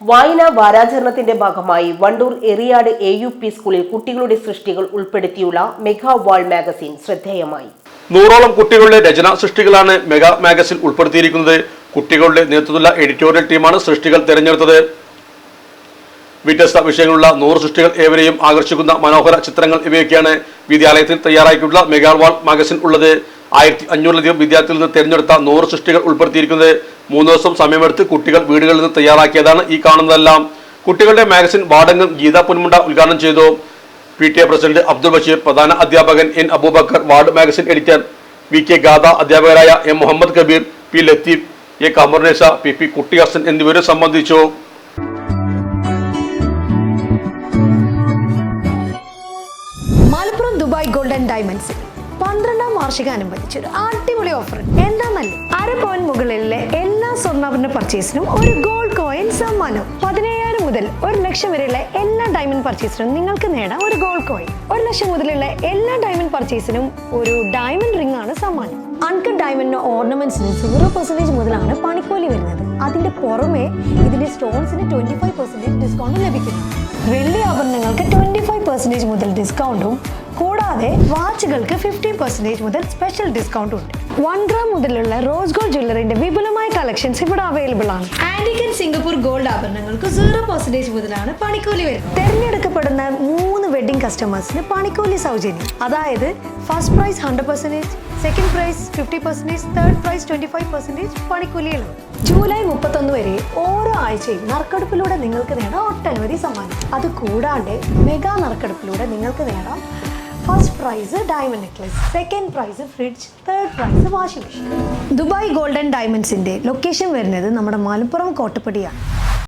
വായനാ വാരാചരണത്തിന്റെ ഭാഗമായി വണ്ടൂർ എറിയാട് AUP സ്കൂളിൽ കുട്ടികളുടെ സൃഷ്ടികൾ ഉൾപ്പെടുത്തിയുള്ള മെഗാ വാൾ മാഗസിൻ ശ്രദ്ധേയമായി. 100ഓളം കുട്ടികളുടെ രചനാ സൃഷ്ടികളാണ് മെഗാ മാഗസിൻ ഉൾപ്പെടുത്തിയിരിക്കുന്നത്. കുട്ടികളുടെ നേതൃത്വത്തിലുള്ള എഡിറ്റോറിയൽ ടീമാണ് സൃഷ്ടികൾ തിരഞ്ഞെടുത്തത്. വ്യത്യസ്ത വിഷയങ്ങളുള്ള 100 സൃഷ്ടികൾ ഏവരെയും ആകർഷിക്കുന്ന മനോഹര ചിത്രങ്ങൾ ഇവയൊക്കെയാണ് വിദ്യാലയത്തിൽ തയ്യാറാക്കിയിട്ടുള്ള മെഗാ വാൾ മാഗസിൻ ഉള്ളത്. 1500ലധികം വിദ്യാർത്ഥികളിൽ നിന്ന് തിരഞ്ഞെടുത്ത 100 സൃഷ്ടികൾ ഉൾപ്പെടുത്തിയിരിക്കുന്നത്. 3 ദിവസം സമയമെടുത്ത് കുട്ടികൾ വീടുകളിൽ നിന്ന് തയ്യാറാക്കിയതാണ് ഈ കാണുന്നതെല്ലാം. കുട്ടികളുടെ മാഗസിൻ വാർഡംഗം ഗീത പുൻമുണ്ട ഉദ്ഘാടനം ചെയ്തു. PTA പ്രസിഡന്റ് അബ്ദുൾ ബഷീർ, പ്രധാന അധ്യാപകൻ N Aboobacker, ward magazine editor VK Gatha, അധ്യാപകരായ M Muhammad Kabir, P Latheef, A കമർനേസ, PP കുട്ടി ഹസൻ എന്നിവരെ സംബന്ധിച്ചു. മലപ്പുറം ദുബായ് ഗോൾഡൻ ഡയമണ്ട്സ് 12ാം വാർഷികാനുബന്ധിച്ച് ഒരു അടിപൊളി ഓഫർ. എന്താണെന്നല്ലേ, 1/2 പവൻ മുകളിലെ എല്ലാ സ്വർണ്ണാഭരണ പർച്ചേസിനും ഒരു ഗോൾഡ് കോയിൻ സമ്മാനം. 17,000 മുതൽ 1 ലക്ഷം വരെയുള്ള എല്ലാ ഡയമണ്ട് പർച്ചേസിനും നിങ്ങൾക്ക് നേടാം ഒരു ഗോൾഡ് കോയിൻ. 1 ലക്ഷം മുതലുള്ള എല്ലാ ഡയമണ്ട് പർച്ചേസിനും ഒരു ഡയമണ്ട് റിംഗ് ആണ് സമ്മാനം. അൺകട്ട് ഡയമണ്ടിന്റെ ഓർണമെന്റ്സിന് 0% മുതലാണ് പണിക്കൂലി വരുന്നത്. അതിന്റെ പുറമെ ഇതിന്റെ സ്റ്റോൺസിന് 25% ഡിസ്കൗണ്ട് ലഭിക്കുന്നു. വെള്ളി ആഭരണങ്ങൾക്ക് 25% മുതൽ ഡിസ്കൗണ്ടും കൂടാതെ വാച്ചുകൾക്ക് 15% മുതൽ സ്പെഷ്യൽ ഡിസ്കൗണ്ടും ഉണ്ട്. 1 ഗ്രാം മുതലുള്ള റോസ് ഗോൾഡ് ജ്വല്ലറിന്റെ വിപുലമായ കളക്ഷൻസ് ഇവിടെ അവൈലബിൾ ആണ്. ആന്റിക് ആൻഡ് സിംഗപ്പൂർ ഗോൾഡ് ആഭരണങ്ങൾക്ക് 0% മുതലാണ് പണിക്കൂലി വരുന്നത്. തിരഞ്ഞെടുക്കപ്പെടുന്ന 3 വെഡിംഗ് കസ്റ്റമേഴ്സിന് പണിക്കൂലി സൗജന്യം. അതായത് first prize 100%, second prize 50%, third prize 25% പണിക്കൂലിയിലാണ്. ജൂലൈ 31 വരെ ഓരോ ആഴ്ചയും നറുക്കെടുപ്പിലൂടെ നിങ്ങൾക്ക് നേടാം ഒട്ടനവധി സമ്മാനം. അത് കൂടാണ്ട് മെഗാ നറുക്കെടുപ്പിലൂടെ നിങ്ങൾക്ക് നേടാം first prize diamond necklace, second prize fridge, third prize washing machine. Dubai golden ഡയമണ്ട്സിന്റെ ലൊക്കേഷൻ വരുന്നത് നമ്മുടെ മലപ്പുറം കോട്ടപ്പടിയാണ്.